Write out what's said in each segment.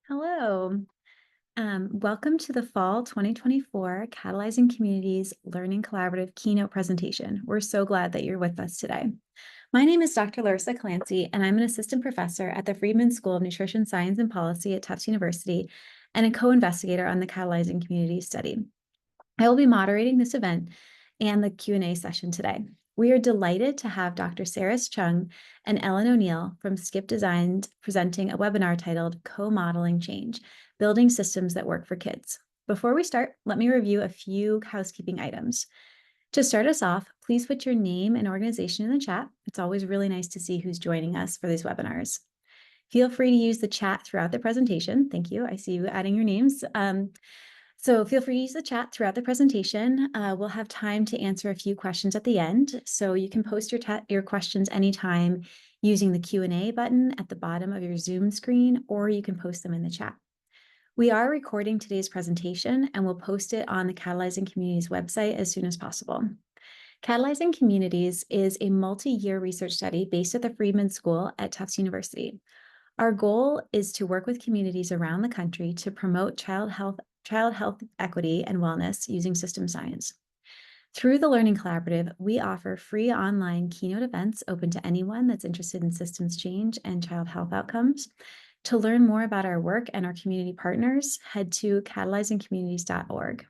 Hello. Welcome to the Fall 2024 Catalyzing Communities Learning Collaborative keynote presentation. We're so glad that you're with us today. My name is Dr. Larissa Clancy, and I'm an assistant professor at the Friedman School of Nutrition Science and Policy at Tufts University and a co-investigator on the Catalyzing Communities study. I will be moderating this event and the Q&A session today. We are delighted to have Dr. Saris Chung and Ellen O'Neill from Skip Design presenting a webinar titled Co-Modeling Change, Building Systems That Work for Kids. Before we start, let me review a few housekeeping items. To start us off, please put your name and organization in the chat. It's always really nice to see who's joining us for these webinars. Feel free to use the chat throughout the presentation. Thank you. I see you adding your names. So feel free to use the chat throughout the presentation. We'll have time to answer a few questions at the end. So you can post your questions anytime using the Q&A button at the bottom of your Zoom screen, or you can post them in the chat. We are recording today's presentation and we'll post it on the Catalyzing Communities website as soon as possible. Catalyzing Communities is a multi-year research study based at the Friedman School at Tufts University. Our goal is to work with communities around the country to promote child health equity and wellness using system science. Through the Learning Collaborative, we offer free online keynote events open to anyone that's interested in systems change and child health outcomes. To learn more about our work and our community partners, head to catalyzingcommunities.org.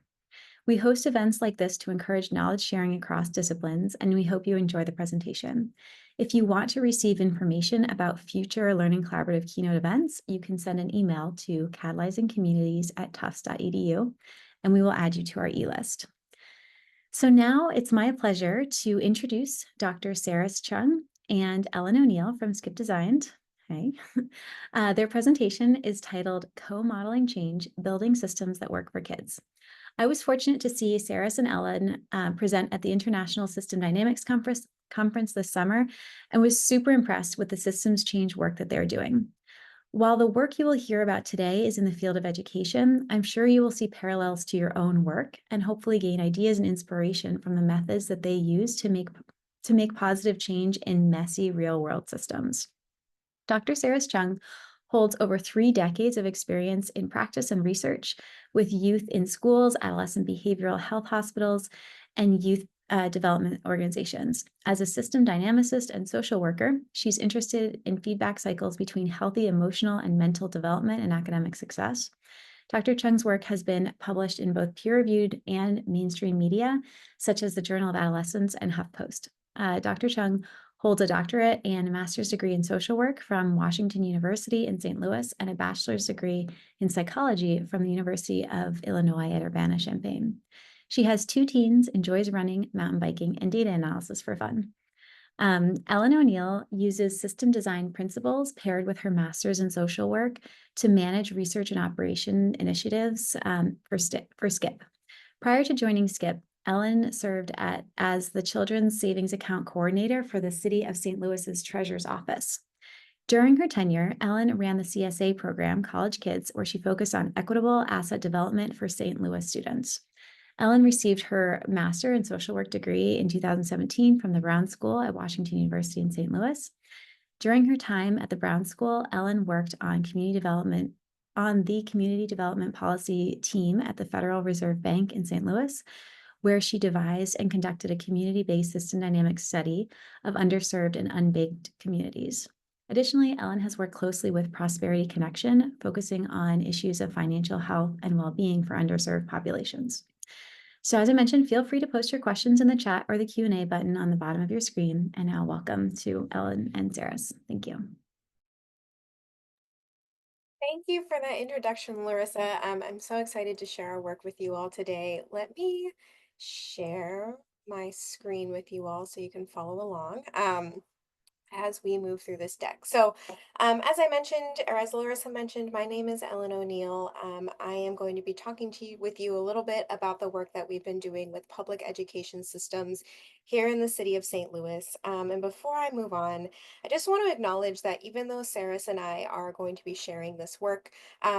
We host events like this to encourage knowledge sharing across disciplines, and we hope you enjoy the presentation. If you want to receive information about future Learning Collaborative keynote events, you can send an email to catalyzingcommunities@tufts.edu, and we will add you to our e-list. So now it's my pleasure to introduce Dr. Saris Chung and Ellen O'Neill from Skip Design. Hey. Their presentation is titled Co-Modeling Change, Building Systems That Work for Kids. I was fortunate to see Saris and Ellen present at the International System Dynamics Conference this summer and was super impressed with the systems change work that they're doing. While the work you will hear about today is in the field of education, I'm sure you will see parallels to your own work and hopefully gain ideas and inspiration from the methods that they use to make positive change in messy real-world systems. Dr. Saris Chung holds over 3 decades of experience in practice and research with youth in schools, adolescent behavioral health hospitals, and youth development organizations. As a system dynamicist and social worker, she's interested in feedback cycles between healthy emotional and mental development and academic success. Dr. Chung's work has been published in both peer-reviewed and mainstream media, such as the Journal of Adolescence and HuffPost. Dr. Chung holds a doctorate and a master's degree in social work from Washington University in St. Louis and a bachelor's degree in psychology from the University of Illinois at Urbana-Champaign. She has 2 teens, enjoys running, mountain biking, and data analysis for fun. Ellen O'Neill uses system design principles paired with her master's in social work to manage research and operation initiatives for Skip. Prior to joining Skip, Ellen served as the Children's Savings Account Coordinator for the City of St. Louis's Treasurer's Office. During her tenure, Ellen ran the CSA program, College Kids, where she focused on equitable asset development for St. Louis students. Ellen received her Master in Social Work degree in 2017 from the Brown School at Washington University in St. Louis. During her time at the Brown School, Ellen worked on the community development policy team at the Federal Reserve Bank in St. Louis, where she devised and conducted a community-based system dynamics study of underserved and unbanked communities. Additionally, Ellen has worked closely with Prosperity Connection, focusing on issues of financial health and well-being for underserved populations. So as I mentioned, feel free to post your questions in the chat or the Q&A button on the bottom of your screen. And now welcome to Ellen and Saris. Thank you. Thank you for that introduction, Larissa. I'm so excited to share our work with you all today. Let me share my screen with you all so you can follow along. As we move through this deck. So as I mentioned, or as Larissa mentioned, my name is Ellen O'Neill. I am going to be talking with you a little bit about the work that we've been doing with public education systems here in the city of St. Louis. And before I move on, I just want to acknowledge that even though Saris and I are going to be sharing this work,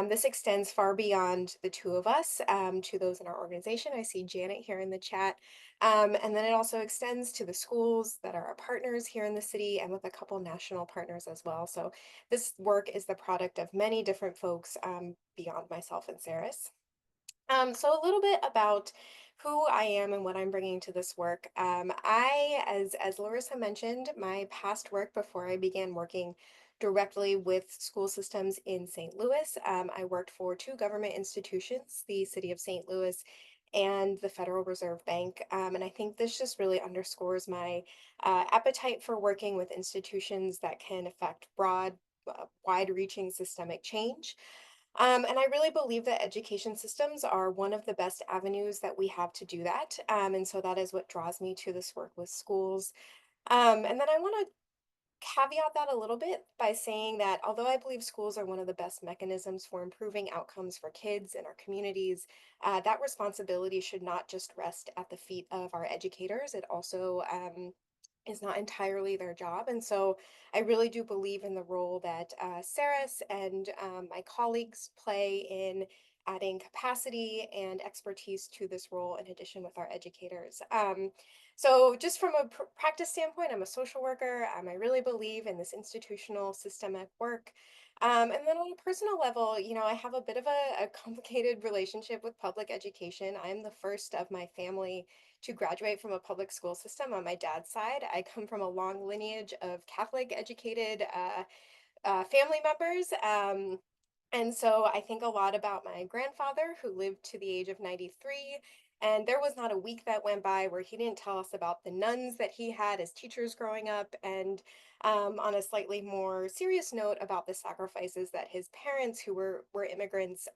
this extends far beyond the 2 of us to those in our organization. I see Janet here in the chat. And then it also extends to the schools that are our partners here in the city and with a couple national partners as well. So this work is the product of many different folks beyond myself and Saris. So a little bit about who I am and what I'm bringing to this work. As Larissa mentioned, my past work before I began working directly with school systems in St. Louis, I worked for two government institutions, the City of St. Louis and the Federal Reserve Bank. And I think this just really underscores my appetite for working with institutions that can affect broad, wide-reaching systemic change. And I really believe that education systems are one of the best avenues that we have to do that. And so that is what draws me to this work with schools. And then I want to caveat that a little bit by saying that although I believe schools are one of the best mechanisms for improving outcomes for kids in our communities, that responsibility should not just rest at the feet of our educators. It also is not entirely their job. And so I really do believe in the role that Saris and my colleagues play in adding capacity and expertise to this role in addition with our educators. So just from a practice standpoint, I'm a social worker. I really believe in this institutional systemic work. And then on a personal level, I have a bit of a complicated relationship with public education. I'm the first of my family to graduate from a public school system on my dad's side. I come from a long lineage of Catholic educated family members. And so I think a lot about my grandfather who lived to the age of 93. And there was not a week that went by where he didn't tell us about the nuns that he had as teachers growing up. And on a slightly more serious note, about the sacrifices that his parents, who were immigrants,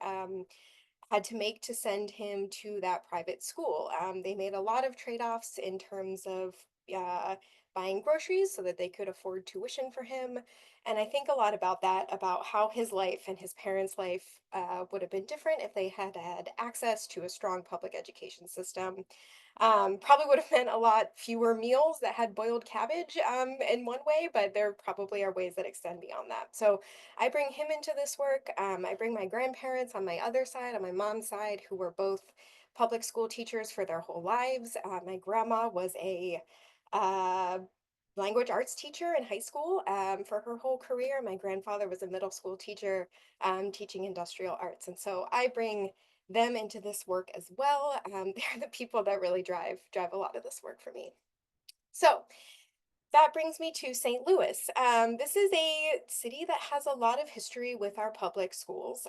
had to make to send him to that private school. They made a lot of trade-offs in terms of uh, buying groceries so that they could afford tuition for him. And I think a lot about that, about how his life and his parents' life would have been different if they had had access to a strong public education system. Probably would have meant a lot fewer meals that had boiled cabbage in one way, but there probably are ways that extend beyond that. So I bring him into this work. I bring my grandparents on my other side, on my mom's side, who were both public school teachers for their whole lives. My grandma was a uh, language arts teacher in high school for her whole career. My grandfather was a middle school teacher teaching industrial arts. And so I bring them into this work as well. They're the people that really drive a lot of this work for me. So that brings me to St. Louis. This is a city that has a lot of history with our public schools.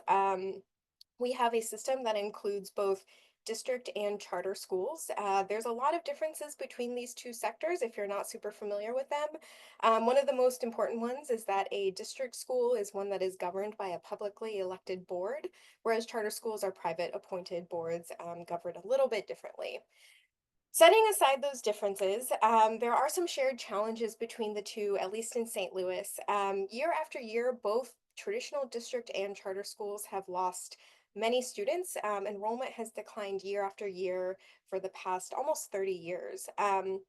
We have a system that includes both district and charter schools. There's a lot of differences between these two sectors if you're not super familiar with them. One of the most important ones is that a district school is one that is governed by a publicly elected board, whereas charter schools are private appointed boards governed a little bit differently. Setting aside those differences, there are some shared challenges between the two, at least in St. Louis. Year after year, both traditional district and charter schools have lost many students. Enrollment has declined year after year for the past almost 30 years. And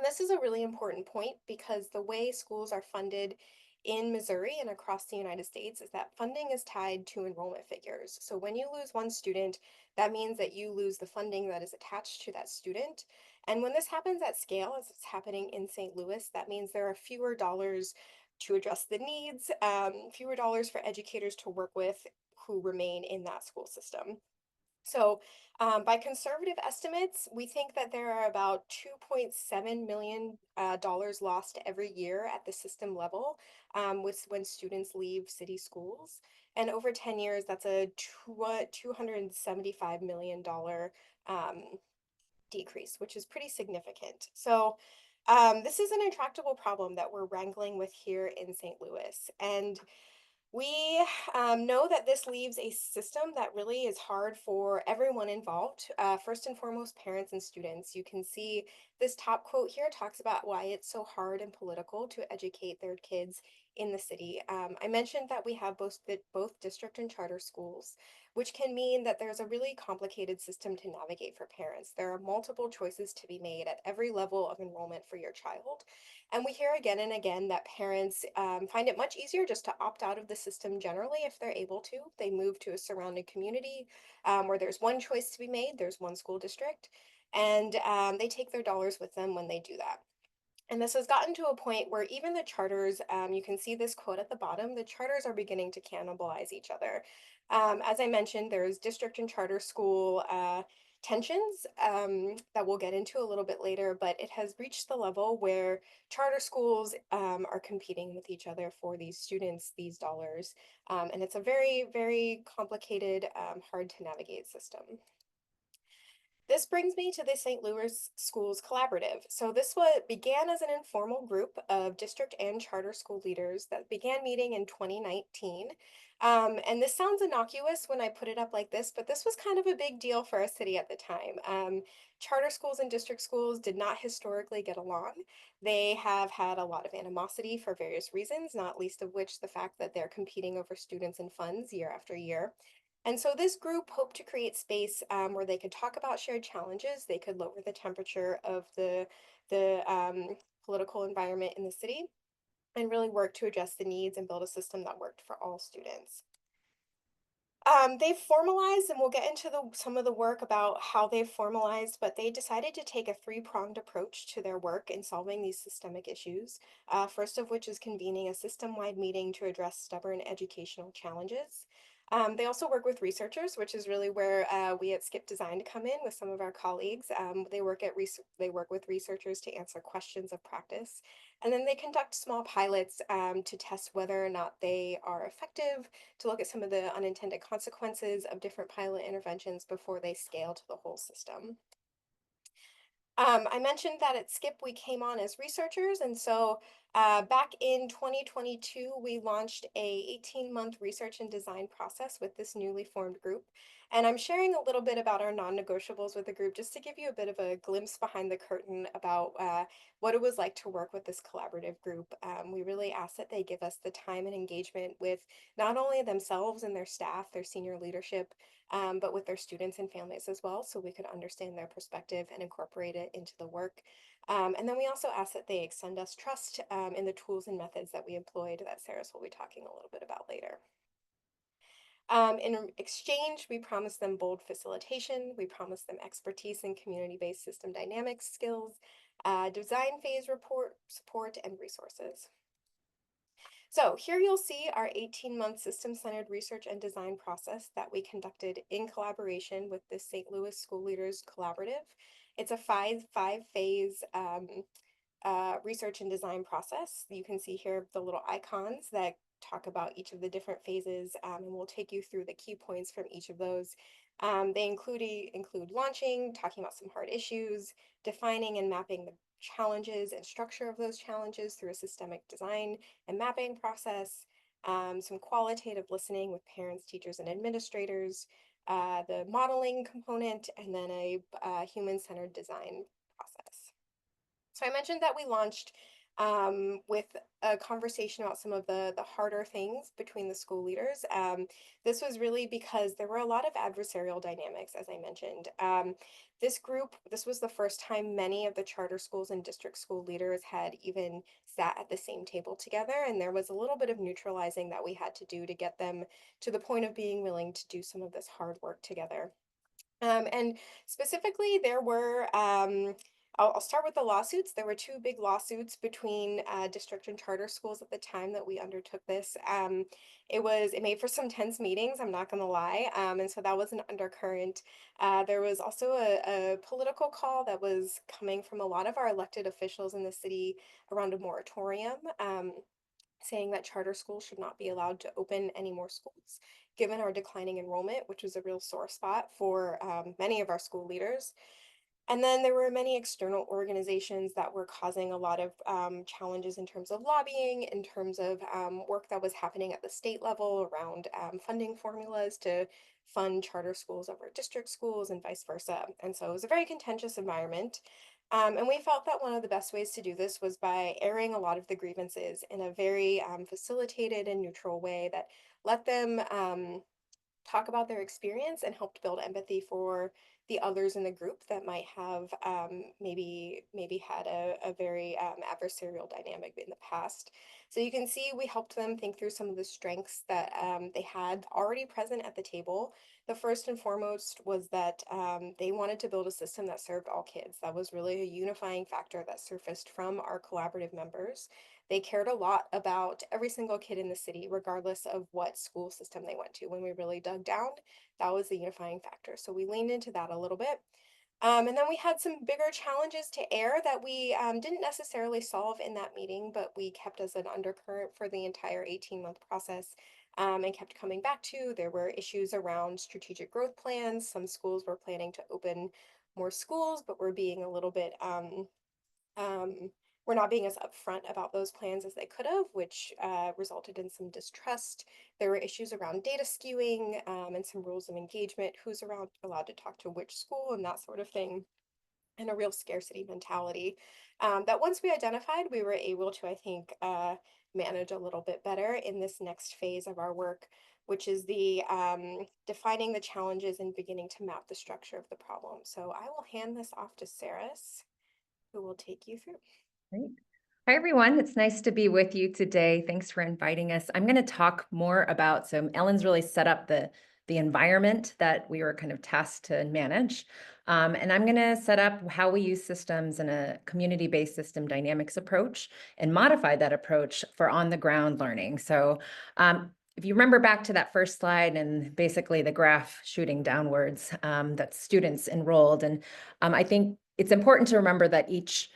this is a really important point because the way schools are funded in Missouri and across the United States is that funding is tied to enrollment figures. So when you lose one student, that means that you lose the funding that is attached to that student. And when this happens at scale, as it's happening in St. Louis, that means there are fewer dollars to address the needs, fewer dollars for educators to work with who remain in that school system. So, by conservative estimates, we think that there are about $2.7 million dollars lost every year at the system level with when students leave city schools. And over 10 years, that's a $275 million um, decrease, which is pretty significant. So, this is an intractable problem that we're wrangling with here in St. Louis. And we know that this leaves a system that really is hard for everyone involved. First and foremost, parents and students. You can see this top quote here talks about why it's so hard and political to educate their kids in the city. I mentioned that we have both district and charter schools, which can mean that there's a really complicated system to navigate for parents. There are multiple choices to be made at every level of enrollment for your child. And we hear again and again that parents find it much easier just to opt out of the system generally if they're able to. They move to a surrounding community where there's one choice to be made, there's one school district. and they take their dollars with them when they do that. And this has gotten to a point where even the charters, you can see this quote at the bottom, the charters are beginning to cannibalize each other. As I mentioned, there's district and charter school tensions that we'll get into a little bit later, but it has reached the level where charter schools are competing with each other for these students, these dollars. And it's a very, very complicated, hard to navigate system. This brings me to the St. Louis Schools Collaborative. So this began as an informal group of district and charter school leaders that began meeting in 2019. And this sounds innocuous when I put it up like this, but this was kind of a big deal for our city at the time. Charter schools and district schools did not historically get along. They have had a lot of animosity for various reasons, not least of which the fact that they're competing over students and funds year after year. And so this group hoped to create space where they could talk about shared challenges. They could lower the temperature of the political environment in the city and really work to address the needs and build a system that worked for all students. They've formalized, and we'll get into some of the work about how they've formalized, but they decided to take a three-pronged approach to their work in solving these systemic issues. First of which is convening a system-wide meeting to address stubborn educational challenges. They also work with researchers, which is really where we at Skip Design come in with some of our colleagues. They work with researchers to answer questions of practice, and then they conduct small pilots to test whether or not they are effective, to look at some of the unintended consequences of different pilot interventions before they scale to the whole system. I mentioned that at Skip we came on as researchers, and so back in 2022 we launched a 18-month research and design process with this newly formed group. And I'm sharing a little bit about our non-negotiables with the group just to give you a bit of a glimpse behind the curtain about what it was like to work with this collaborative group. We really ask that they give us the time and engagement with not only themselves and their staff, their senior leadership, but with their students and families as well, so we could understand their perspective and incorporate it into the work. And then we also ask that they extend us trust in the tools and methods that we employed that Sarah's will be talking a little bit about later. In exchange, we promise them bold facilitation, we promise them expertise in community-based system dynamics skills, design phase report support, and resources. So here you'll see our 18-month system-centered research and design process that we conducted in collaboration with the St. Louis School Leaders Collaborative. It's a five-phase research and design process. You can see here the little icons that talk about each of the different phases, and we'll take you through the key points from each of those. They include launching, talking about some hard issues, defining and mapping the challenges and structure of those challenges through a systemic design and mapping process, some qualitative listening with parents, teachers, and administrators, the modeling component, and then a human-centered design process. So I mentioned that we launched with a conversation about some of the harder things between the school leaders. This was really because there were a lot of adversarial dynamics, as I mentioned. This was the first time many of the charter schools and district school leaders had even sat at the same table together, and there was a little bit of neutralizing that we had to do to get them to the point of being willing to do some of this hard work together. And specifically, there were, I'll start with the lawsuits. There were two big lawsuits between district and charter schools at the time that we undertook this. It made for some tense meetings, I'm not gonna lie. And so that was an undercurrent. There was also a political call that was coming from a lot of our elected officials in the city around a moratorium. Saying that charter schools should not be allowed to open any more schools, given our declining enrollment, which was a real sore spot for many of our school leaders. And then there were many external organizations that were causing a lot of challenges in terms of lobbying, in terms of work that was happening at the state level around funding formulas to fund charter schools over district schools and vice versa. And so it was a very contentious environment. And we felt that one of the best ways to do this was by airing a lot of the grievances in a very facilitated and neutral way that let them talk about their experience and helped build empathy for the others in the group that might have maybe had a very adversarial dynamic in the past. So you can see we helped them think through some of the strengths that they had already present at the table. The first and foremost was that they wanted to build a system that served all kids. That was really a unifying factor that surfaced from our collaborative members. They cared a lot about every single kid in the city, regardless of what school system they went to. When we really dug down, that was the unifying factor. So we leaned into that a little bit. And then we had some bigger challenges to air that we didn't necessarily solve in that meeting, but we kept as an undercurrent for the entire 18-month process and kept coming back to. There were issues around strategic growth plans. Some schools were planning to open more schools, but were being a little bit um, were not being as upfront about those plans as they could have, which resulted in some distrust. There were issues around data skewing and some rules of engagement, who's around allowed to talk to which school and that sort of thing, and a real scarcity mentality that once we identified, we were able to, I think, manage a little bit better in this next phase of our work, which is the defining the challenges and beginning to map the structure of the problem. So I will hand this off to Saris, who will take you through. Great. Hi, everyone. It's nice to be with you today. Thanks for inviting us. I'm going to talk more about, so Ellen's really set up the environment that we were kind of tasked to manage. And I'm going to set up how we use systems in a community-based system dynamics approach and modify that approach for on-the-ground learning. So if you remember back to that first slide and basically the graph shooting downwards, that's students enrolled. And I think it's important to remember that each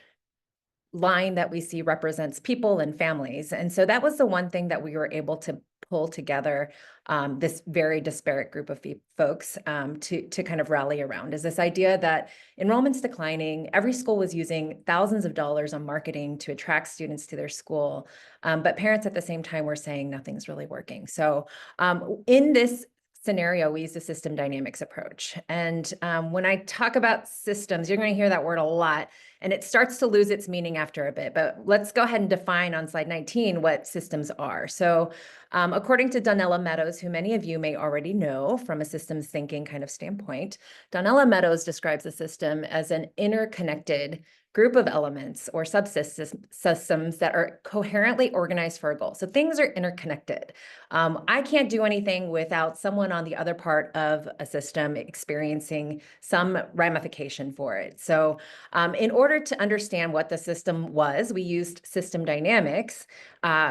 line that we see represents people and families. And so that was the one thing that we were able to pull together this very disparate group of folks to kind of rally around, is this idea that enrollment's declining. Every school was using thousands of dollars on marketing to attract students to their school. But parents at the same time were saying nothing's really working. So in this scenario, we use the system dynamics approach. And when I talk about systems, you're going to hear that word a lot, and it starts to lose its meaning after a bit. But let's go ahead and define on slide 19 what systems are. So according to Donella Meadows, who many of you may already know from a systems thinking kind of standpoint, Donella Meadows describes a system as an interconnected group of elements or subsystems that are coherently organized for a goal. So things are interconnected. I can't do anything without someone on the other part of a system experiencing some ramification for it. So in order to understand what the system was, we used system dynamics,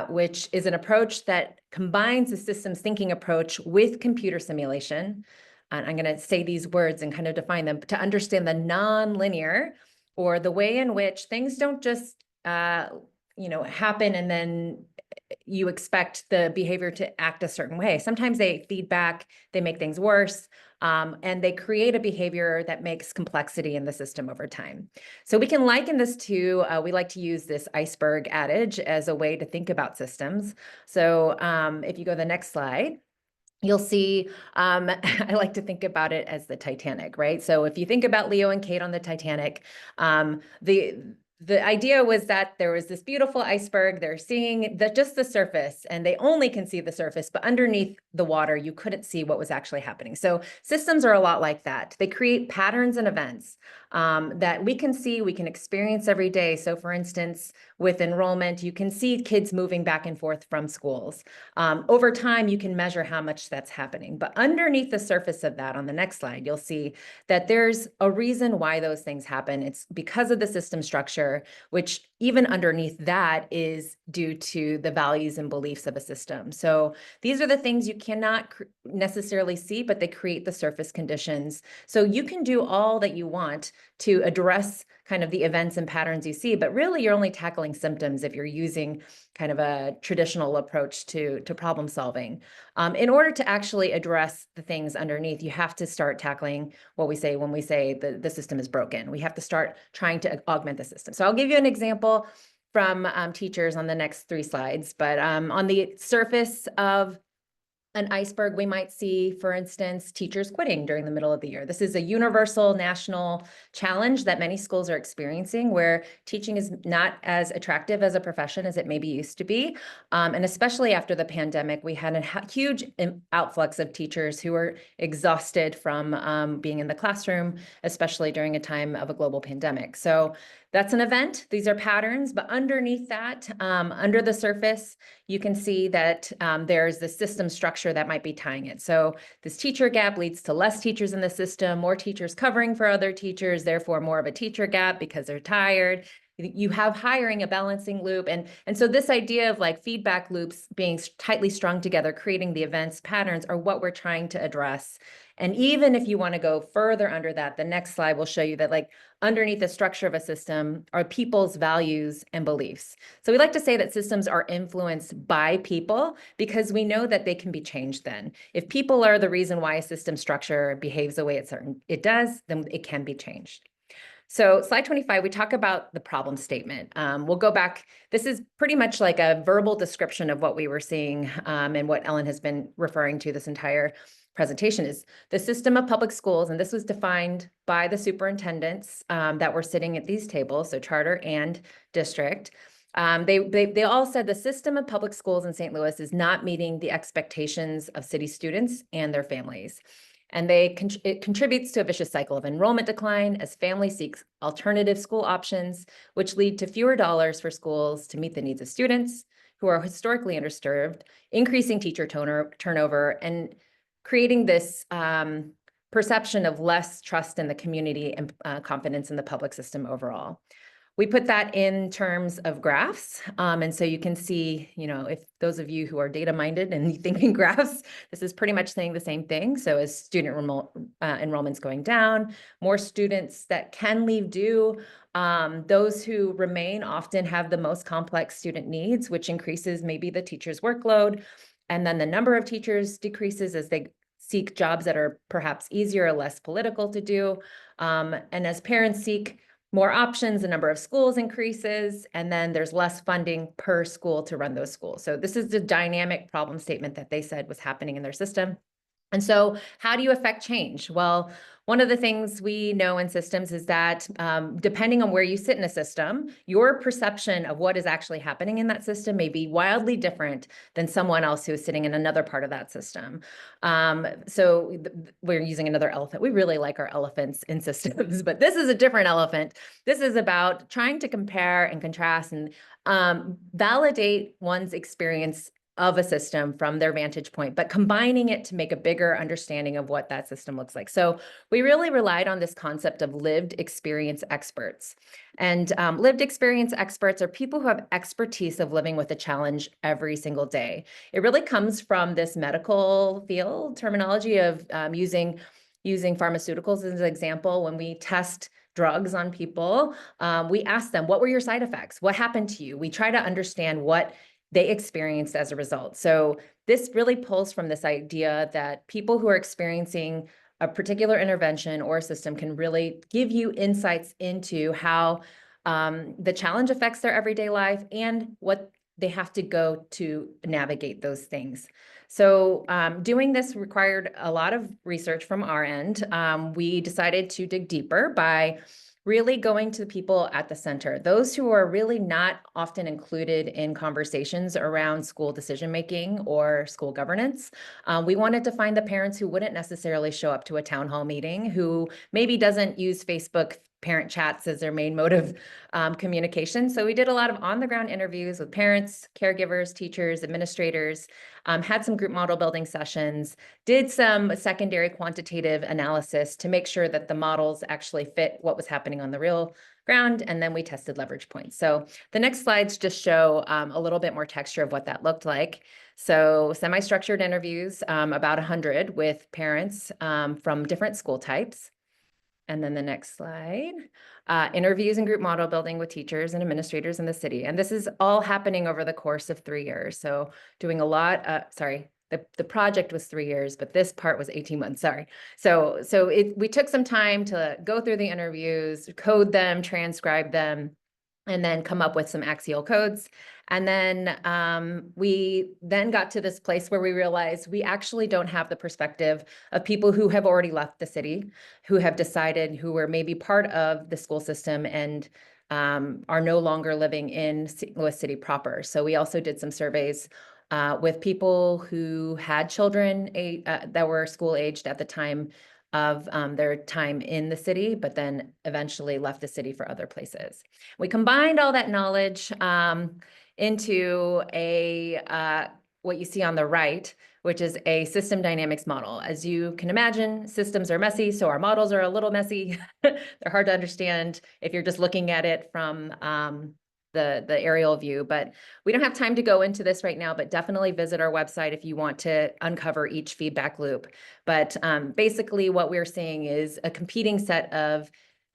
which is an approach that combines the systems thinking approach with computer simulation. And I'm going to say these words and kind of define them to understand the nonlinear, or the way in which things don't just, happen and then you expect the behavior to act a certain way. Sometimes they feedback, they make things worse, and they create a behavior that makes complexity in the system over time. So we can liken this to, we like to use this iceberg adage as a way to think about systems. So if you go to the next slide, you'll see, I like to think about it as the Titanic, right? So if you think about Leo and Kate on the Titanic, the idea was that there was this beautiful iceberg. They're seeing just the surface, and they only can see the surface, but underneath the water, you couldn't see what was actually happening. So systems are a lot like that. They create patterns and events that we can see, we can experience every day. So for instance, with enrollment, you can see kids moving back and forth from schools. Over time, you can measure how much that's happening. But underneath the surface of that, on the next slide, you'll see that there's a reason why those things happen. It's because of the system structure, which even underneath that is due to the values and beliefs of a system. So these are the things you cannot necessarily see, but they create the surface conditions. So you can do all that you want to address kind of the events and patterns you see, but really you're only tackling symptoms if you're using kind of a traditional approach to problem solving. In order to actually address the things underneath, you have to start tackling what we say when we say the system is broken. We have to start trying to augment the system. So I'll give you an example from teachers on the next 3 slides, but on the surface of an iceberg, we might see, for instance, teachers quitting during the middle of the year. This is a universal national challenge that many schools are experiencing, where teaching is not as attractive as a profession as it maybe used to be. And especially after the pandemic, we had a huge outflux of teachers who were exhausted from being in the classroom, especially during a time of a global pandemic. So that's an event. These are patterns, but underneath that, under the surface, you can see that there's the system structure that might be tying it. So this teacher gap leads to less teachers in the system, more teachers covering for other teachers, therefore more of a teacher gap because they're tired. You have hiring, a balancing loop. And so this idea of like feedback loops being tightly strung together, creating the events patterns are what we're trying to address. And even if you want to go further under that, the next slide will show you that like underneath the structure of a system are people's values and beliefs. So we like to say that systems are influenced by people because we know that they can be changed then. If people are the reason why a system structure behaves the way it does, then it can be changed. So slide 25, we talk about the problem statement. We'll go back. This is pretty much like a verbal description of what we were seeing and what Ellen has been referring to this entire presentation is the system of public schools. And this was defined by the superintendents that were sitting at these tables, so charter and district. They all said the system of public schools in St. Louis is not meeting the expectations of city students and their families. And it contributes to a vicious cycle of enrollment decline as families seek alternative school options, which lead to fewer dollars for schools to meet the needs of students who are historically underserved, increasing teacher turnover, and creating this perception of less trust in the community and confidence in the public system overall. We put that in terms of graphs. And so you can see, if those of you who are data minded and you think in graphs, this is pretty much saying the same thing. So as student enrollment's going down, more students that can leave do, those who remain often have the most complex student needs, which increases maybe the teacher's workload. And then the number of teachers decreases as they seek jobs that are perhaps easier or less political to do. And as parents seek more options, the number of schools increases, and then there's less funding per school to run those schools. So this is the dynamic problem statement that they said was happening in their system. And so how do you affect change? Well, one of the things we know in systems is that depending on where you sit in a system, your perception of what is actually happening in that system may be wildly different than someone else who is sitting in another part of that system. So we're using another elephant. We really like our elephants in systems, but this is a different elephant. This is about trying to compare and contrast and validate one's experience of a system from their vantage point, but combining it to make a bigger understanding of what that system looks like. So we really relied on this concept of lived experience experts. And lived experience experts are people who have expertise of living with a challenge every single day. It really comes from this medical field terminology of using pharmaceuticals as an example. When we test drugs on people, we ask them, what were your side effects? What happened to you? We try to understand what they experienced as a result. So this really pulls from this idea that people who are experiencing a particular intervention or system can really give you insights into how the challenge affects their everyday life and what they have to go to navigate those things. So doing this required a lot of research from our end. We decided to dig deeper by really going to the people at the center, those who are really not often included in conversations around school decision-making or school governance. We wanted to find the parents who wouldn't necessarily show up to a town hall meeting, who maybe doesn't use Facebook parent chats as their main mode of communication. So we did a lot of on-the-ground interviews with parents, caregivers, teachers, administrators, had some group model building sessions, did some secondary quantitative analysis to make sure that the models actually fit what was happening on the real ground, and then we tested leverage points. So the next slides just show a little bit more texture of what that looked like. So semi-structured interviews, about 100 with parents from different school types. And then the next slide, interviews and group model building with teachers and administrators in the city. And this is all happening over the course of 3 years. So doing a lot, the project was 3 years, but this part was 18 months, sorry. So we took some time to go through the interviews, code them, transcribe them, and then come up with some axial codes. And then we then got to this place where we realized we actually don't have the perspective of people who have already left the city, who have decided, who were maybe part of the school system and are no longer living in St. Louis City proper. So we also did some surveys with people who had children that were school aged at the time of their time in the city, but then eventually left the city for other places. We combined all that knowledge into what you see on the right, which is a system dynamics model. As you can imagine, systems are messy, so our models are a little messy. They're hard to understand if you're just looking at it from the aerial view, but we don't have time to go into this right now, but definitely visit our website if you want to uncover each feedback loop. But basically what we're seeing is a competing set of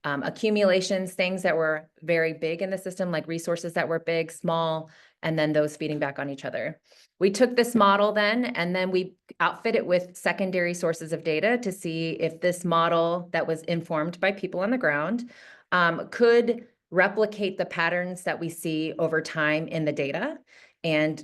accumulations, things that were very big in the system, like resources that were big, small, and then those feeding back on each other. We took this model then, and then we outfit it with secondary sources of data to see if this model that was informed by people on the ground could replicate the patterns that we see over time in the data. And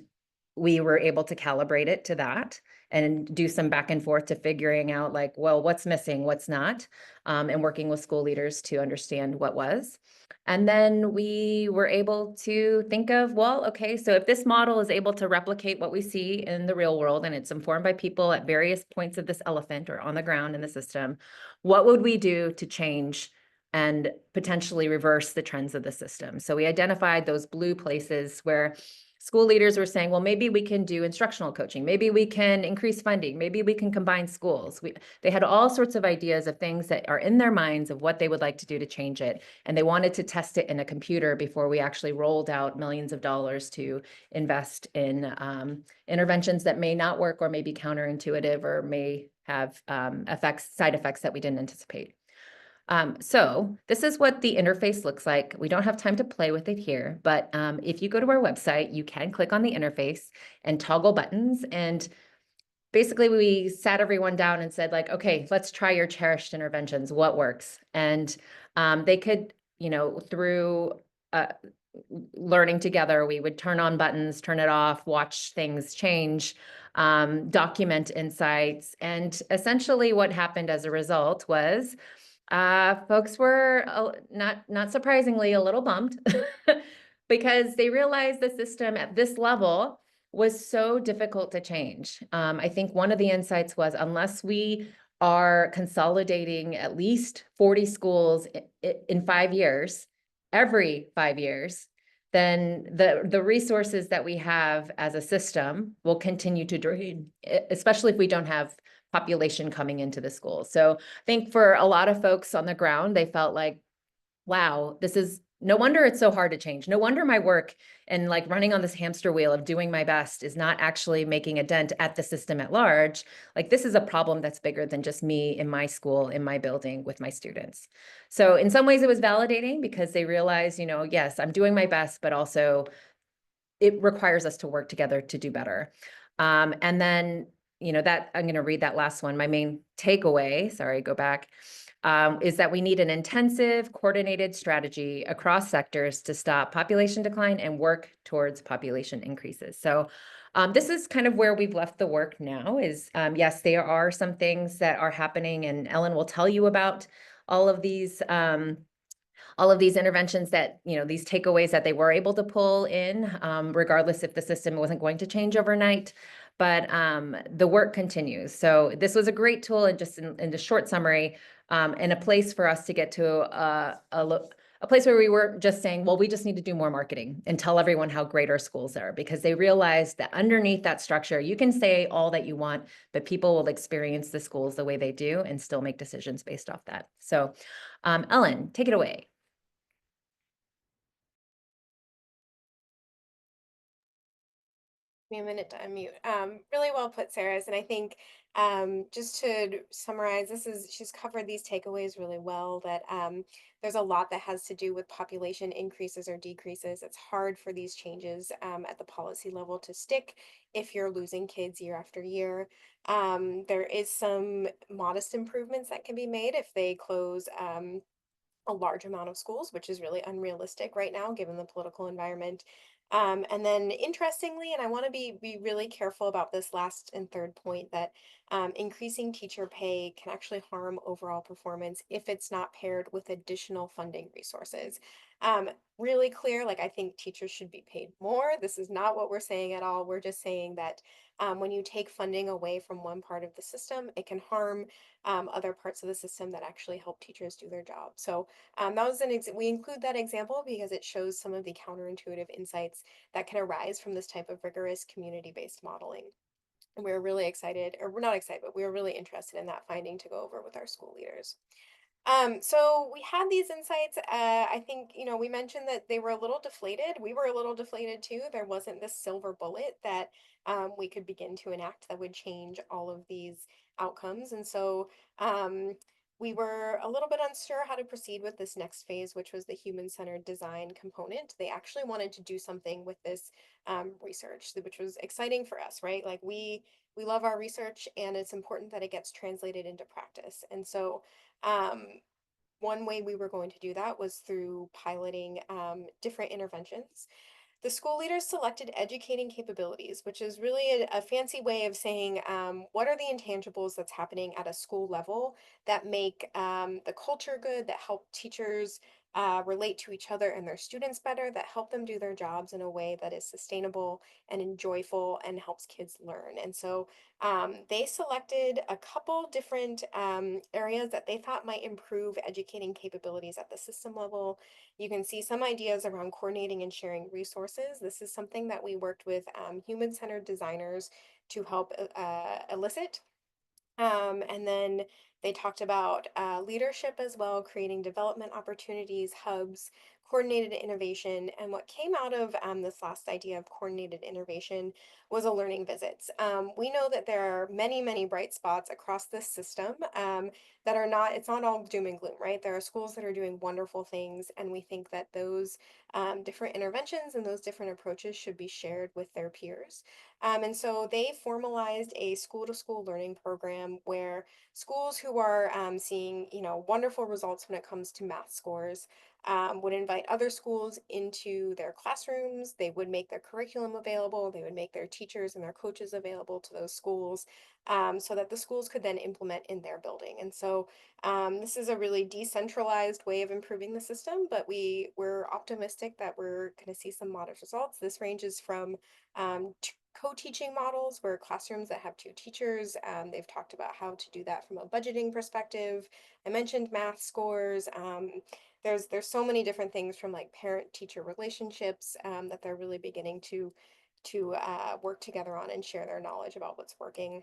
we were able to calibrate it to that and do some back and forth to figuring out like, well, what's missing, what's not, and working with school leaders to understand what was. And then we were able to think of, well, okay, so if this model is able to replicate what we see in the real world and it's informed by people at various points of this elephant or on the ground in the system, what would we do to change and potentially reverse the trends of the system? So we identified those blue places where school leaders were saying, well, maybe we can do instructional coaching. Maybe we can increase funding. Maybe we can combine schools. They had all sorts of ideas of things that are in their minds of what they would like to do to change it. And they wanted to test it in a computer before we actually rolled out millions of dollars to invest in interventions that may not work or may be counterintuitive or may have side effects that we didn't anticipate. So this is what the interface looks like. We don't have time to play with it here, but if you go to our website, you can click on the interface and toggle buttons. And basically we sat everyone down and said like, okay, let's try your cherished interventions. What works? And they could, through learning together, we would turn on buttons, turn it off, watch things change, document insights. And essentially what happened as a result was folks were not surprisingly a little bummed because they realized the system at this level was so difficult to change. I think one of the insights was unless we are consolidating at least 40 schools in 5 years, every 5 years, then the resources that we have as a system will continue to drain, especially if we don't have population coming into the school. So I think for a lot of folks on the ground, they felt like, wow, this is no wonder it's so hard to change. No wonder my work and like running on this hamster wheel of doing my best is not actually making a dent at the system at large. Like this is a problem that's bigger than just me in my school, in my building with my students. So in some ways it was validating because they realized, yes, I'm doing my best, but also it requires us to work together to do better. And then that I'm going to read that last one. My main takeaway, sorry, go back, is that we need an intensive, coordinated strategy across sectors to stop population decline and work towards population increases. So this is kind of where we've left the work now is, yes, there are some things that are happening and Ellen will tell you about all of these interventions that, these takeaways that they were able to pull in, regardless if the system wasn't going to change overnight. But the work continues. So this was a great tool and just in the short summary, and a place for us to get to a place where we were just saying, well, we just need to do more marketing and tell everyone how great our schools are, because they realized that underneath that structure, you can say all that you want, but people will experience the schools the way they do and still make decisions based off that. So Ellen, take it away. Me a minute to unmute. Really well put, Sarah's. And I think just to summarize, she's covered these takeaways really well, that there's a lot that has to do with population increases or decreases. It's hard for these changes at the policy level to stick if you're losing kids year after year. There is some modest improvements that can be made if they close a large amount of schools, which is really unrealistic right now given the political environment. And then interestingly, and I want to be really careful about this last and third point, that increasing teacher pay can actually harm overall performance if it's not paired with additional funding resources. Um, Really clear, like I think teachers should be paid more. This is not what we're saying at all. We're just saying that when you take funding away from one part of the system, it can harm other parts of the system that actually help teachers do their job. So that was we include that example because it shows some of the counterintuitive insights that can arise from this type of rigorous community-based modeling. And we're really excited, or we're not excited, but we're really interested in that finding to go over with our school leaders. So we had these insights. I think, we mentioned that they were a little deflated. We were a little deflated too. There wasn't this silver bullet that we could begin to enact that would change all of these outcomes. And so we were a little bit unsure how to proceed with this next phase, which was the human-centered design component. They actually wanted to do something with this research, which was exciting for us, right? Like we love our research, and it's important that it gets translated into practice. And so um, one way we were going to do that was through piloting different interventions. The school leaders selected educating capabilities, which is really a fancy way of saying what are the intangibles that's happening at a school level that make the culture good, that help teachers relate to each other and their students better, that help them do their jobs in a way that is sustainable and enjoyable and helps kids learn. And so they selected a couple different areas that they thought might improve educating capabilities at the system level. You can see some ideas around coordinating and sharing resources. This is something that we worked with human-centered designers to help elicit. And then they talked about leadership as well, creating development opportunities, hubs, coordinated innovation. And what came out of this last idea of coordinated innovation was a learning visits. We know that there are many, many bright spots across this system that are not, it's not all doom and gloom, right? There are schools that are doing wonderful things. And we think that those different interventions and those different approaches should be shared with their peers. And so they formalized a school to school learning program where schools who are seeing, wonderful results when it comes to math scores would invite other schools into their classrooms. They would make their curriculum available. They would make their teachers and their coaches available to those schools so that the schools could then implement in their building. And so this is a really decentralized way of improving the system, but we're optimistic that we're going to see some modest results. This ranges from co-teaching models where classrooms that have two teachers, they've talked about how to do that from a budgeting perspective. I mentioned math scores. There's so many different things from like parent-teacher relationships that they're really beginning to work together on and share their knowledge about what's working.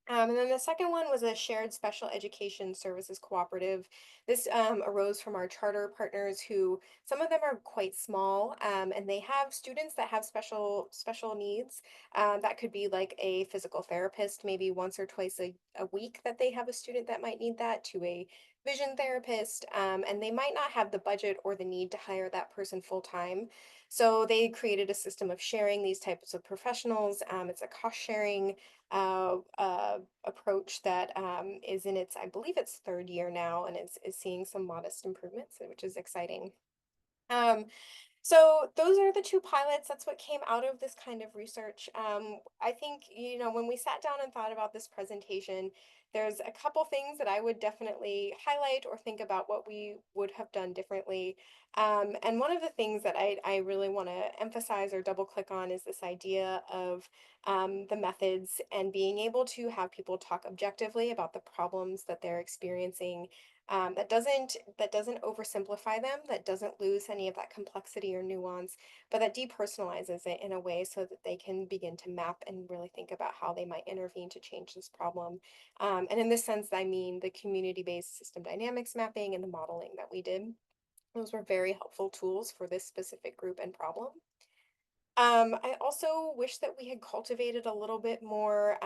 And then the second one was a shared special education services cooperative. This arose from our charter partners who some of them are quite small and they have students that have special needs. That could be like a physical therapist, maybe once or twice a week that they have a student that might need that, to a vision therapist. And they might not have the budget or the need to hire that person full time. So they created a system of sharing these types of professionals. It's a cost sharing approach that is in its, I believe it's third year now, and is seeing some modest improvements, which is exciting. Um, so those are the two pilots. That's what came out of this kind of research. I think, when we sat down and thought about this presentation, there's a couple things that I would definitely highlight or think about what we would have done differently. And one of the things that I really want to emphasize or double click on is this idea of the methods and being able to have people talk objectively about the problems that they're experiencing, that doesn't oversimplify them, that doesn't lose any of that complexity or nuance, but that depersonalizes it in a way so that they can begin to map and really think about how they might intervene to change this problem. And in this sense, I mean the community-based system dynamics mapping and the modeling that we did. Those were very helpful tools for this specific group and problem. I also wish that we had cultivated a little bit more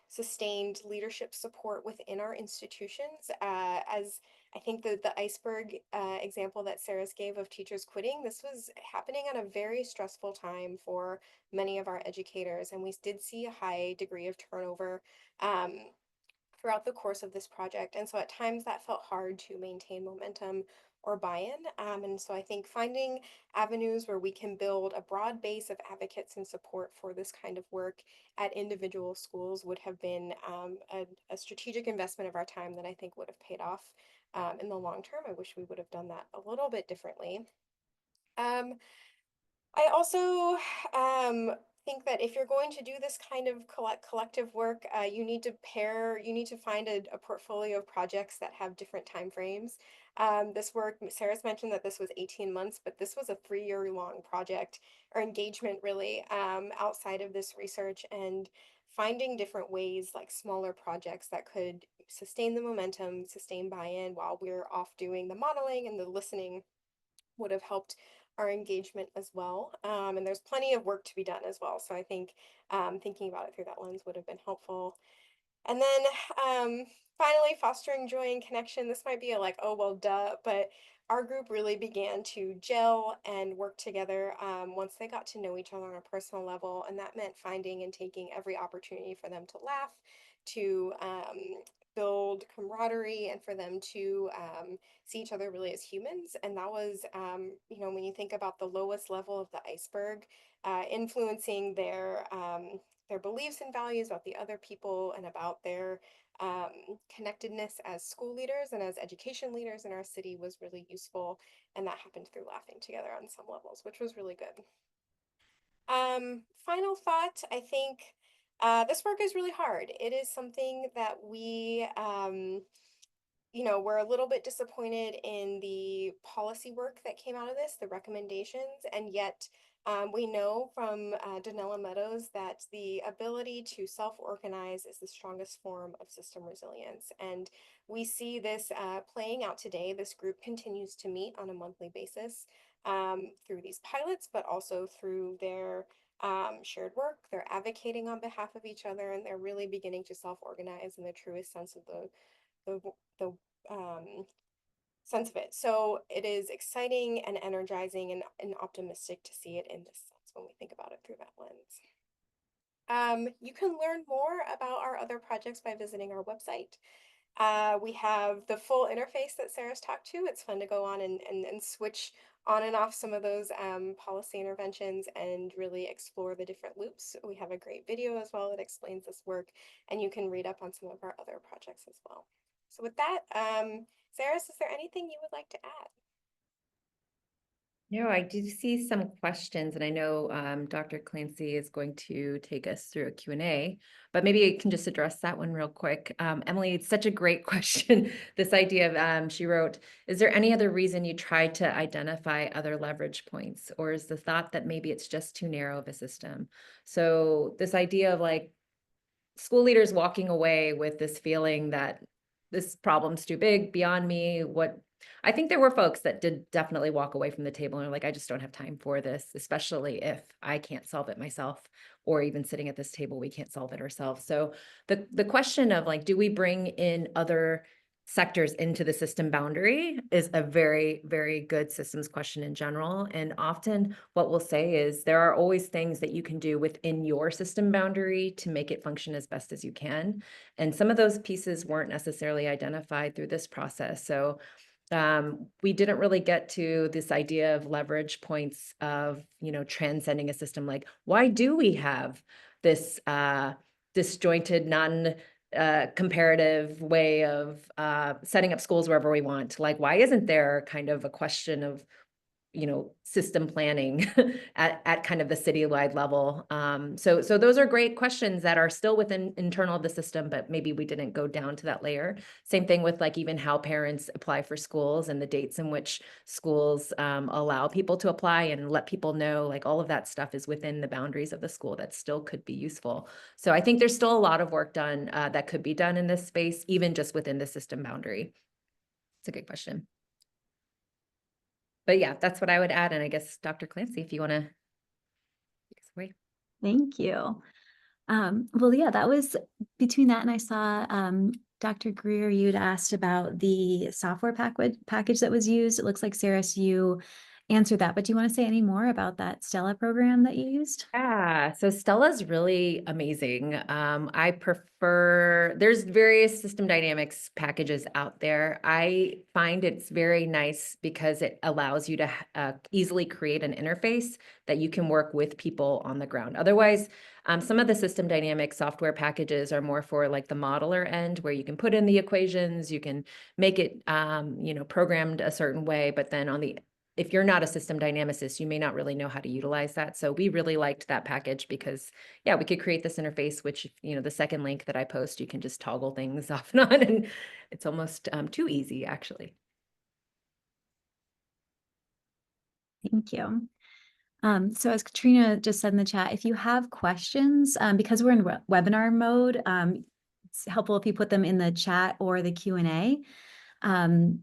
sustained leadership support within our institutions. As I think the iceberg example that Sarah's gave of teachers quitting, this was happening at a very stressful time for many of our educators, and we did see a high degree of turnover. Um, throughout the course of this project. And so at times that felt hard to maintain momentum or buy-in. And so I think finding avenues where we can build a broad base of advocates and support for this kind of work at individual schools would have been a strategic investment of our time that I think would have paid off in the long term. I wish we would have done that a little bit differently. Um, I also think that if you're going to do this kind of collective work, you need to find a portfolio of projects that have different time frames. This work, Sarah's mentioned that this was 18 months, but this was a 3-year long project or engagement really outside of this research, and finding different ways, like smaller projects that could sustain the momentum, sustain buy-in while we're off doing the modeling and the listening would have helped our engagement as well. And there's plenty of work to be done as well. So I think thinking about it through that lens would have been helpful. And then finally, fostering joy and connection. This might be a like, oh, well, duh, but our group really began to gel and work together once they got to know each other on a personal level. And that meant finding and taking every opportunity for them to laugh, to build camaraderie, and for them to see each other really as humans. And that was, you know, when you think about the lowest level of the iceberg, influencing their beliefs and values about the other people and about their connectedness as school leaders and as education leaders in our city was really useful. And that happened through laughing together on some levels, which was really good. Final thought, I think this work is really hard. It is something that we, you know, we're a little bit disappointed in the policy work that came out of this, the recommendations, and yet we know from Donella Meadows that the ability to self-organize is the strongest form of system resilience. And we see this playing out today. This group continues to meet on a monthly basis through these pilots, but also through their shared work. They're advocating on behalf of each other, and they're really beginning to self-organize in the truest sense of the sense of it. So it is exciting and energizing and optimistic to see it in this sense when we think about it through that lens. You can learn more about our other projects by visiting our website. We have the full interface that Sarah's talked to. It's fun to go on and switch on and off some of those policy interventions and really explore the different loops. We have a great video as well that explains this work, and you can read up on some of our other projects as well. So with that, Sarah, is there anything you would like to add? No, I do see some questions, and I know Dr. Clancy is going to take us through a Q&A, but maybe you can just address that one real quick. Emily, it's such a great question. This idea of, she wrote, is there any other reason you tried to identify other leverage points, or is the thought that maybe it's just too narrow of a system? So this idea of like school leaders walking away with this feeling that this problem's too big, beyond me, what I think there were folks that did definitely walk away from the table and are like, I just don't have time for this, especially if I can't solve it myself, or even sitting at this table, we can't solve it ourselves. So the question of like, do we bring in other sectors into the system boundary is a very, very good systems question in general. And often what we'll say is there are always things that you can do within your system boundary to make it function as best as you can. And some of those pieces weren't necessarily identified through this process. So we didn't really get to this idea of leverage points of, you know, transcending a system. Like, why do we have this disjointed, comparative way of setting up schools wherever we want? Like, why isn't there kind of a question of, you know, system planning at kind of the citywide level? So those are great questions that are still within internal of the system, but maybe we didn't go down to that layer. Same thing with like even how parents apply for schools and the dates in which schools allow people to apply and let people know, like all of that stuff is within the boundaries of the school that still could be useful. So I think there's still a lot of work done that could be done in this space, even just within the system boundary. It's a good question. But yeah, that's what I would add. And I guess Dr. Clancy, if you want to take us away. Thank you. Well, yeah, that was between that and I saw Dr. Greer, you'd asked about the software package that was used. It looks like, Sarah, you answered that, but do you want to say any more about that Stella program that you used? Yeah, so Stella's really amazing. I prefer, there's various system dynamics packages out there. I find it's very nice because it allows you to easily create an interface that you can work with people on the ground. Otherwise, some of the system dynamics software packages are more for like the modeler end, where you can put in the equations, you can make it, programmed a certain way, but then if you're not a system dynamicist, you may not really know how to utilize that. So we really liked that package because, yeah, we could create this interface, which, the second link that I post, you can just toggle things off and on, and it's almost too easy, actually. Thank you. So as Katrina just said in the chat, if you have questions, because we're in webinar mode, it's helpful if you put them in the chat or the Q&A. And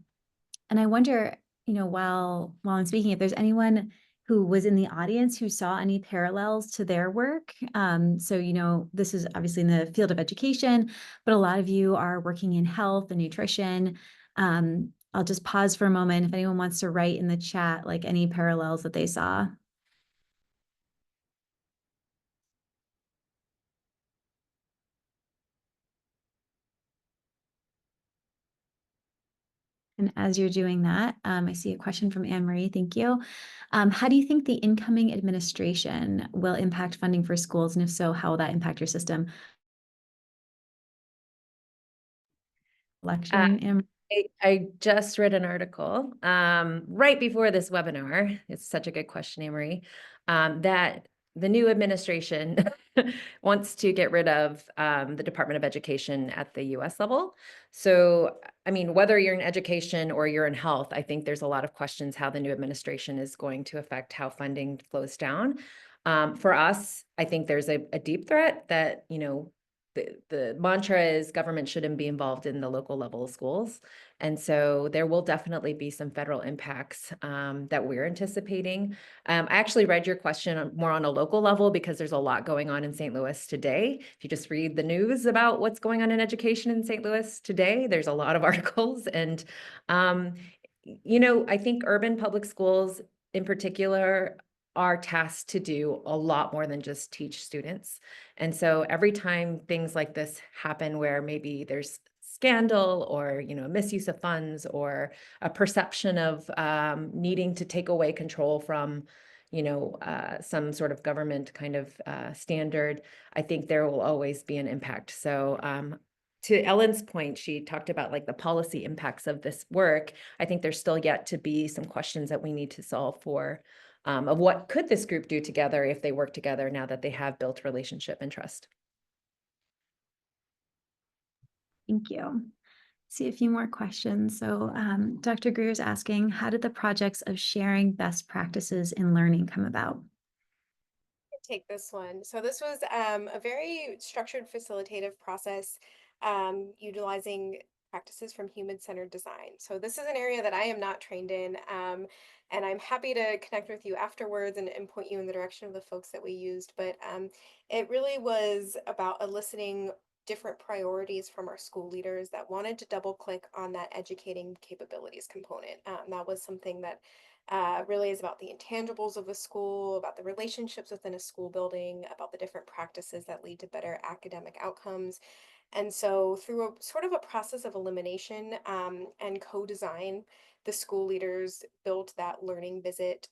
I wonder, while I'm speaking, if there's anyone who was in the audience who saw any parallels to their work. So, this is obviously in the field of education, but a lot of you are working in health and nutrition. I'll just pause for a moment if anyone wants to write in the chat, like any parallels that they saw. And as you're doing that, I see a question from Anne Marie. Thank you. How do you think the incoming administration will impact funding for schools? And if so, how will that impact your system? Election, Anne. I just read an article right before this webinar. It's such a good question, Amory, that the new administration wants to get rid of the Department of Education at the US level. So, I mean, whether you're in education or you're in health, I think there's a lot of questions how the new administration is going to affect how funding flows down. For us, I think there's a deep threat that, the mantra is government shouldn't be involved in the local level of schools. And so there will definitely be some federal impacts that we're anticipating. I actually read your question more on a local level because there's a lot going on in St. Louis today. If you just read the news about what's going on in education in St. Louis today, there's a lot of articles. And, I think urban public schools in particular are tasked to do a lot more than just teach students. And so every time things like this happen where maybe there's scandal or, misuse of funds or a perception of needing to take away control from, some sort of government kind of standard, I think there will always be an impact. So to Ellen's point, she talked about like the policy impacts of this work. I think there's still yet to be some questions that we need to solve for of what could this group do together if they work together now that they have built relationship and trust. Thank you. See a few more questions. So Dr. Greer is asking, how did the projects of sharing best practices in learning come about? Take this one. So this was a very structured facilitative process utilizing practices from human-centered design. So this is an area that I am not trained in, and I'm happy to connect with you afterwards and point you in the direction of the folks that we used. But it really was about eliciting different priorities from our school leaders that wanted to double click on that educating capabilities component. That was something that really is about the intangibles of a school, about the relationships within a school building, about the different practices that lead to better academic outcomes. And so, through a sort of a process of elimination and co-design, the school leaders built that learning visit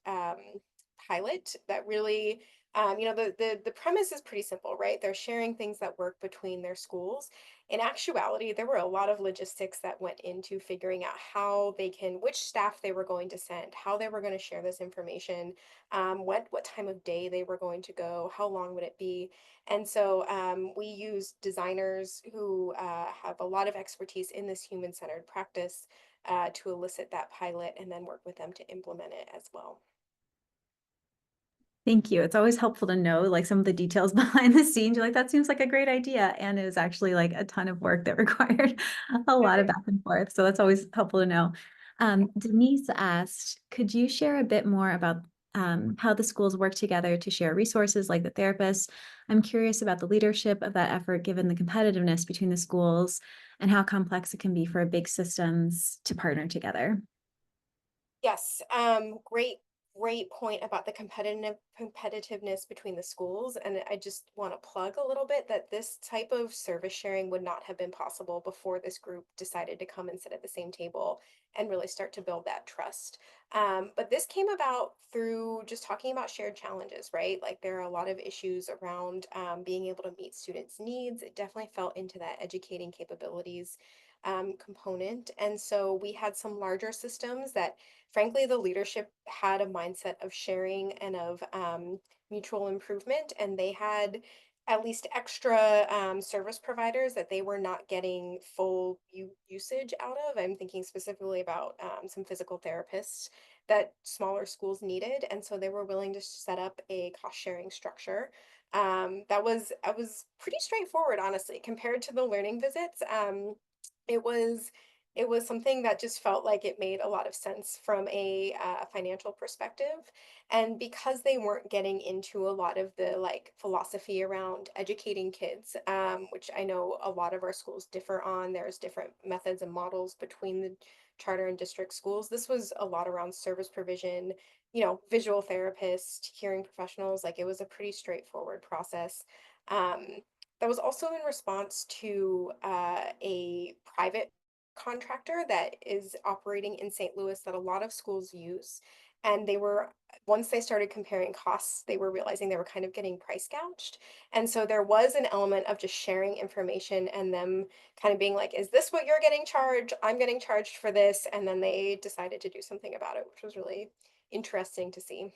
pilot that really, the premise is pretty simple, right? They're sharing things that work between their schools. In actuality, there were a lot of logistics that went into figuring out which staff they were going to send, how they were going to share this information, what time of day they were going to go, how long would it be. And so we use designers who have a lot of expertise in this human-centered practice to elicit that pilot and then work with them to implement it as well. Thank you. It's always helpful to know like some of the details behind the scenes. You're like, that seems like a great idea. And it was actually like a ton of work that required a lot of back and forth. So that's always helpful to know. Denise asked, could you share a bit more about how the schools work together to share resources like the therapists? I'm curious about the leadership of that effort, given the competitiveness between the schools and how complex it can be for big systems to partner together. Yes, great great point about the competitiveness between the schools. And I just want to plug a little bit that this type of service sharing would not have been possible before this group decided to come and sit at the same table and really start to build that trust. But this came about through just talking about shared challenges, right? Like there are a lot of issues around being able to meet students' needs. It definitely fell into that educating capabilities component. And so we had some larger systems that, frankly, the leadership had a mindset of sharing and of mutual improvement. And they had at least extra service providers that they were not getting full usage out of. I'm thinking specifically about some physical therapists that smaller schools needed. And so they were willing to set up a cost sharing structure. I was pretty straightforward, honestly, compared to the learning visits. It was it was something that just felt like it made a lot of sense from a financial perspective. And because they weren't getting into a lot of the like philosophy around educating kids, which I know a lot of our schools differ on, there's different methods and models between the charter and district schools. This was a lot around service provision, visual therapists, hearing professionals. Like it was a pretty straightforward process. Um, that was also in response to a private contractor that is operating in St. Louis that a lot of schools use. And once they started comparing costs, they were realizing they were kind of getting price gouged. And so there was an element of just sharing information and them kind of being like, is this what you're getting charged? I'm getting charged for this. And then they decided to do something about it, which was really interesting to see.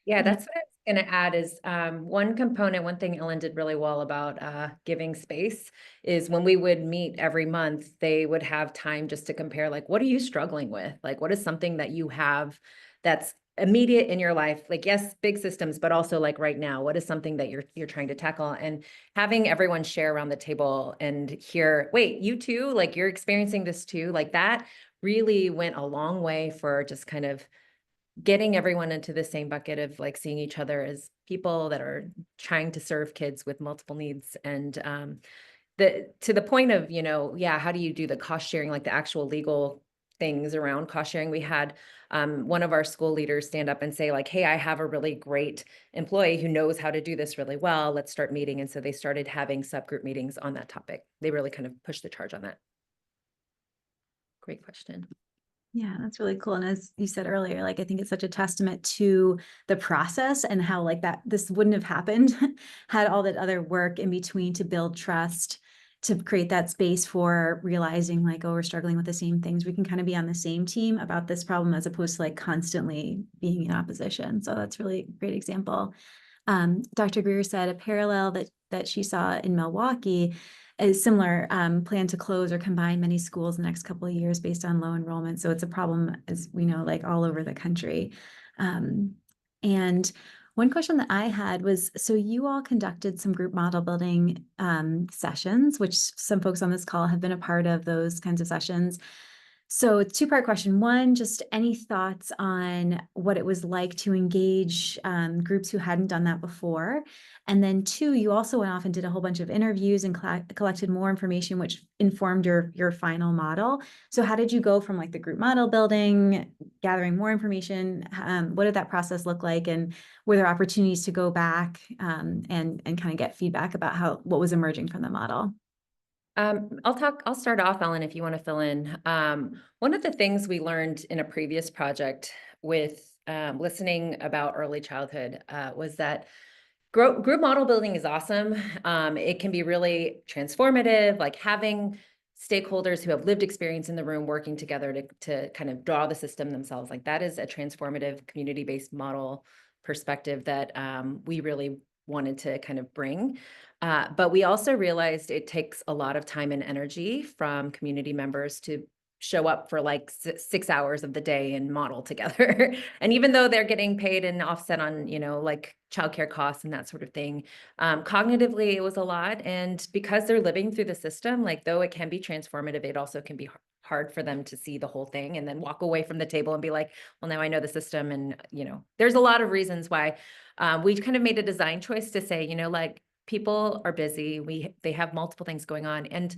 Yeah, Yeah. that's what I was going to add is one component, one thing Ellen did really well about giving space is when we would meet every month, they would have time just to compare, like, what are you struggling with? Like, what is something that you have that's immediate in your life? Like, yes, big systems, but also like right now, what is something that you're trying to tackle? And having everyone share around the table and hear, wait, you too, like you're experiencing this too, like that really went a long way for just kind of getting everyone into the same bucket of like seeing each other as people that are trying to serve kids with multiple needs. And the to the point of, yeah, how do you do the cost sharing, like the actual legal things around cost sharing? We had one of our school leaders stand up and say like, hey, I have a really great employee who knows how to do this really well. Let's start meeting. And so they started having subgroup meetings on that topic. They really kind of pushed the charge on that. Great question. Yeah, that's really cool. And as you said earlier, like I think it's such a testament to the process and how like that this wouldn't have happened had all that other work in between to build trust, to create that space for realizing like, oh, we're struggling with the same things. We can kind of be on the same team about this problem as opposed to like constantly being in opposition. So that's really a great example. Dr. Greer said a parallel that she saw in Milwaukee is similar, plan to close or combine many schools in the next couple of years based on low enrollment. So it's a problem, as we know, like all over the country. And one question that I had was, so you all conducted some group model building sessions, which some folks on this call have been a part of those kinds of sessions. So two-part question. One, just any thoughts on what it was like to engage groups who hadn't done that before? And then two, you also went off and did a whole bunch of interviews and collected more information, which informed your final model. So how did you go from like the group model building, gathering more information? What did that process look like? And were there opportunities to go back and kind of get feedback about what was emerging from the model? I'll start off, Ellen, if you want to fill in. One of the things we learned in a previous project with listening about early childhood was that group model building is awesome. It can be really transformative, like having stakeholders who have lived experience in the room working together to kind of draw the system themselves. Like that is a transformative community-based model perspective that we really wanted to kind of bring. But we also realized it takes a lot of time and energy from community members to show up for like 6 hours of the day and model together. And even though they're getting paid and offset on, like childcare costs and that sort of thing, cognitively it was a lot. And because they're living through the system, like though it can be transformative, it also can be hard for them to see the whole thing and then walk away from the table and be like, well, now I know the system. And, there's a lot of reasons why we kind of made a design choice to say, like people are busy. They have multiple things going on. And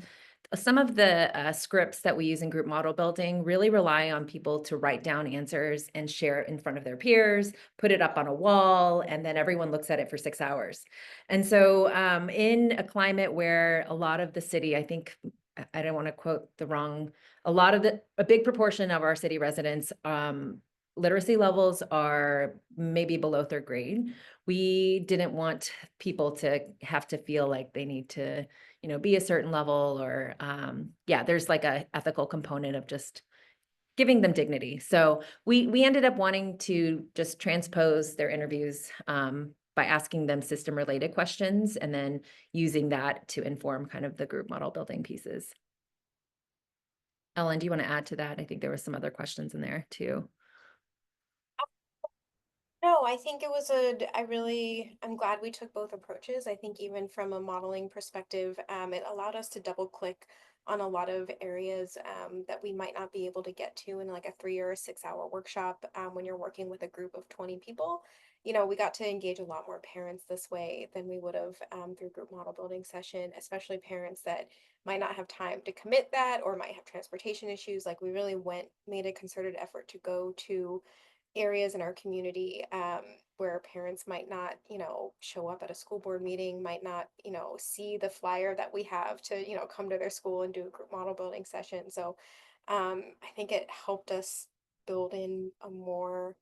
some of the scripts that we use in group model building really rely on people to write down answers and share it in front of their peers, put it up on a wall, and then everyone looks at it for 6 hours. And so in a climate where a lot of the city, I think, I don't want to quote the wrong, a big proportion of our city residents, literacy levels are maybe below third grade. We didn't want people to have to feel like they need to, be a certain level, or there's like a ethical component of just giving them dignity. So we ended up wanting to just transpose their interviews by asking them system related questions and then using that to inform kind of the group model building pieces. Ellen, do you want to add to that? I think there were some other questions in there too. No, I think it was I'm glad we took both approaches. I think even from a modeling perspective, it allowed us to double click on a lot of areas that we might not be able to get to in like a 3 or 6 hour workshop when you're working with a group of 20 people. We got to engage a lot more parents this way than we would have through group model building session, especially parents that might not have time to commit that or might have transportation issues. Like we really made a concerted effort to go to areas in our community where parents might not, show up at a school board meeting, might not, see the flyer that we have to, come to their school and do a group model building session. So I think it helped us build in a more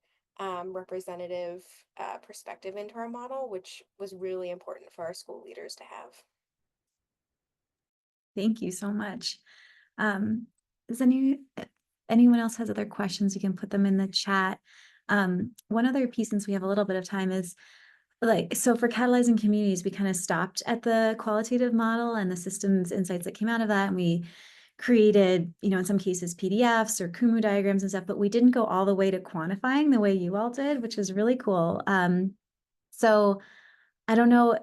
representative perspective into our model, which was really important for our school leaders to have. Thank you so much. Does anyone else has other questions, you can put them in the chat. One other piece, since we have a little bit of time, is so for catalyzing communities, we kind of stopped at the qualitative model and the systems insights that came out of that. And we created, in some cases, PDFs or Kumu diagrams and stuff, but we didn't go all the way to quantifying the way you all did, which is really cool. So I don't know,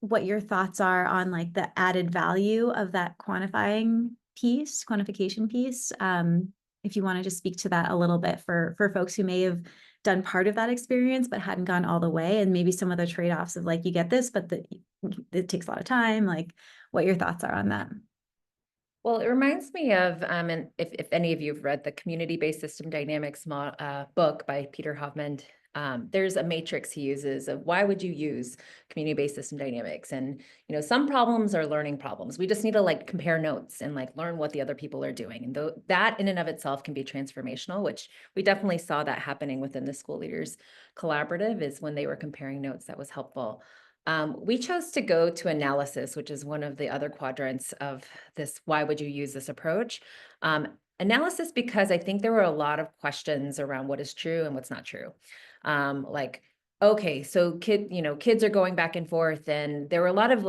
what your thoughts are on the added value of that quantification piece. If you want to just speak to that a little bit for folks who may have done part of that experience, but hadn't gone all the way, and maybe some of the trade-offs of you get this, but it takes a lot of time, what your thoughts are on that. Well, it reminds me of, and if any of you have read the Community-Based System Dynamics book by Peter Hoffman, there's a matrix he uses of why would you use community-based system dynamics. And, some problems are learning problems. We just need to compare notes and learn what the other people are doing. And that in and of itself can be transformational, which we definitely saw that happening within the School Leaders Collaborative, is when they were comparing notes, that was helpful. We chose to go to analysis, which is one of the other quadrants of this, why would you use this approach? Analysis, because I think there were a lot of questions around what is true and what's not true. Okay, so kids are going back and forth, and there were a lot of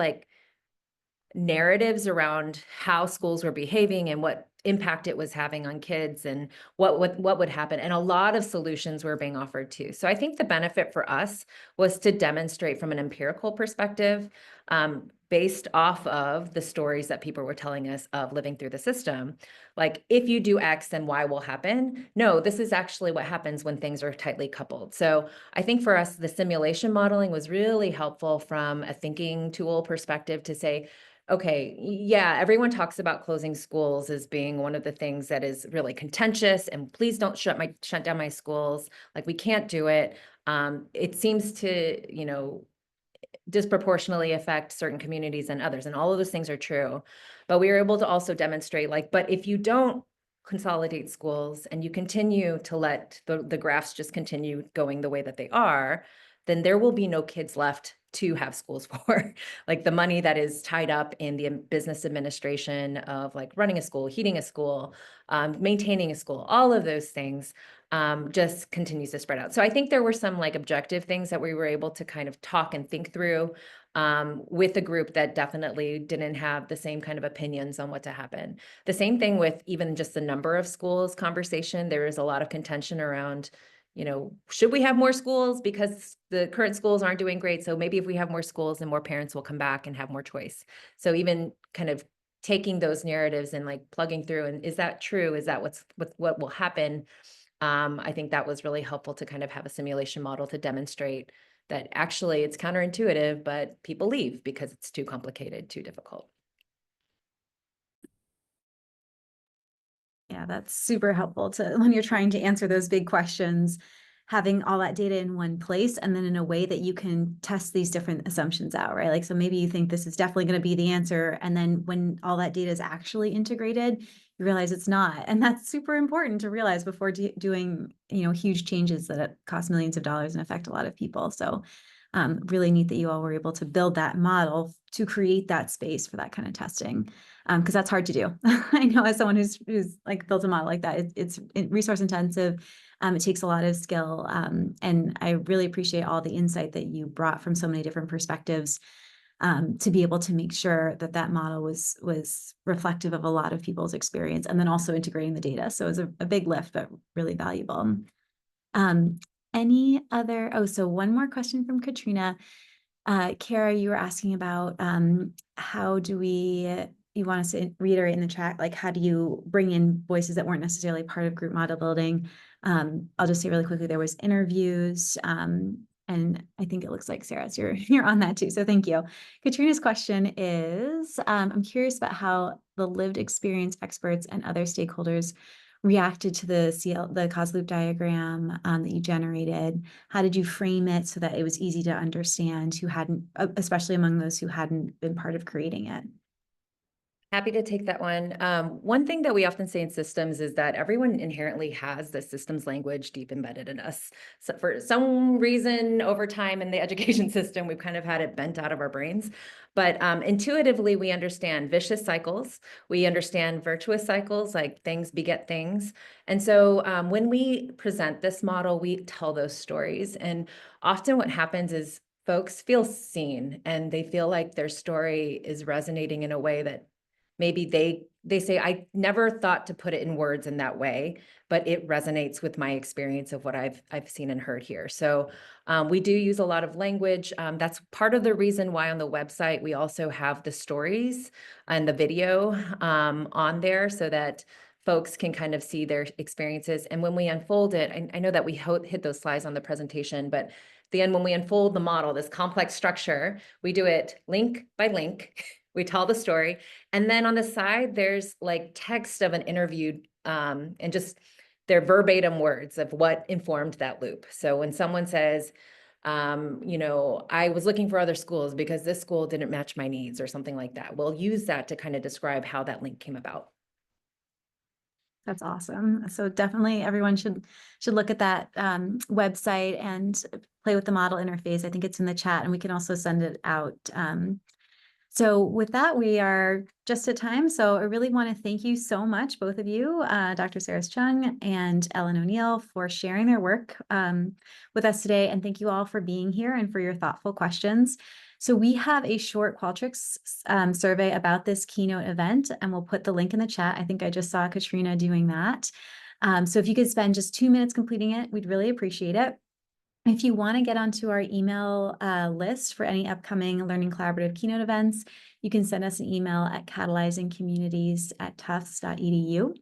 narratives around how schools were behaving and what impact it was having on kids and what would happen. And a lot of solutions were being offered too. So I think the benefit for us was to demonstrate from an empirical perspective, based off of the stories that people were telling us of living through the system. If you do X, then Y will happen. No, this is actually what happens when things are tightly coupled. So I think for us, the simulation modeling was really helpful from a thinking tool perspective to say, okay, yeah, everyone talks about closing schools as being one of the things that is really contentious, and please don't shut down my schools. We can't do it. It seems to, disproportionately affect certain communities and others, and all of those things are true. But we were able to also demonstrate, but if you don't consolidate schools and you continue to let the graphs just continue going the way that they are, then there will be no kids left to have schools for. The money that is tied up in the business administration of running a school, heating a school, maintaining a school, all of those things just continues to spread out. So I think there were some objective things that we were able to kind of talk and think through with a group that definitely didn't have the same kind of opinions on what to happen. The same thing with even just the number of schools conversation. There is a lot of contention around, should we have more schools because the current schools aren't doing great? So maybe if we have more schools, then more parents will come back and have more choice. So even kind of taking those narratives and plugging through, and is that true? Is that what will happen? I think that was really helpful to kind of have a simulation model to demonstrate that actually it's counterintuitive, but people leave because it's too complicated, too difficult. Yeah, that's super helpful to when you're trying to answer those big questions, having all that data in one place and then in a way that you can test these different assumptions out, right? Like, so maybe you think this is definitely going to be the answer. And then when all that data is actually integrated, you realize it's not. And that's super important to realize before doing, huge changes that cost millions of dollars and affect a lot of people. So really neat that you all were able to build that model to create that space for that kind of testing. Because that's hard to do. I know as someone who's like built a model like that, it's resource intensive. It takes a lot of skill. And I really appreciate all the insight that you brought from so many different perspectives to be able to make sure that that model was reflective of a lot of people's experience, and then also integrating the data. So it was a big lift, but really valuable. So one more question from Katrina. Kara, you were asking about how do you want us to reiterate in the chat, like how do you bring in voices that weren't necessarily part of group model building? I'll just say really quickly, there was interviews, and I think it looks like Sarah's, you're on that too. So thank you. Katrina's question is, I'm curious about how the lived experience experts and other stakeholders reacted to the cause loop diagram that you generated. How did you frame it so that it was easy to understand who hadn't, especially among those who hadn't been part of creating it? Happy to take that one. One thing that we often say in systems is that everyone inherently has the systems language deep embedded in us. So for some reason, over time in the education system, we've kind of had it bent out of our brains. But intuitively, we understand vicious cycles. We understand virtuous cycles, like things beget things. And so when we present this model, we tell those stories. And often what happens is folks feel seen and they feel like their story is resonating in a way that maybe they say, I never thought to put it in words in that way, but it resonates with my experience of what I've seen and heard here. So we do use a lot of language. That's part of the reason why on the website we also have the stories and the video on there so that folks can kind of see their experiences. And when we unfold it, I know that we hit those slides on the presentation, but at the end, when we unfold the model, this complex structure, we do it link by link. We tell the story. And then on the side, there's like text of an interview and just their verbatim words of what informed that loop. So when someone says, I was looking for other schools because this school didn't match my needs or something like that, we'll use that to kind of describe how that link came about. That's awesome. So definitely everyone should look at that website and play with the model interface. I think it's in the chat, and we can also send it out. So with that, we are just at time. So I really want to thank you so much, both of you, Dr. Saras-Chung and Ellen O'Neill, for sharing their work with us today. And thank you all for being here and for your thoughtful questions. So we have a short Qualtrics survey about this keynote event, and we'll put the link in the chat. I think I just saw Katrina doing that. So if you could spend just 2 minutes completing it, we'd really appreciate it. If you want to get onto our email list for any upcoming Learning Collaborative keynote events, you can send us an email at catalyzingcommunities@tufts.edu.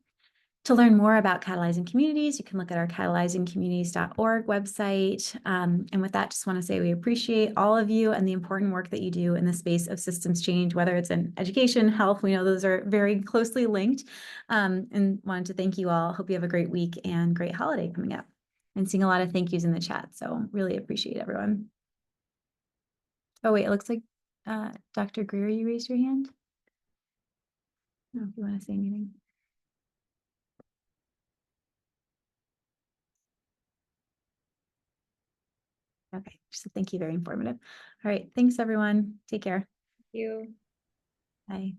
To learn more about Catalyzing Communities, you can look at our catalyzingcommunities.org website. And with that, just want to say we appreciate all of you and the important work that you do in the space of systems change, whether it's in education, health. We know those are very closely linked. And wanted to thank you all. Hope you have a great week and great holiday coming up. And seeing a lot of thank yous in the chat. So really appreciate everyone. Oh, wait, it looks like Dr. Greer, you raised your hand. I don't know if you want to say anything. Okay, so thank you, very informative. All right, thanks everyone. Take care. Thank you. Bye.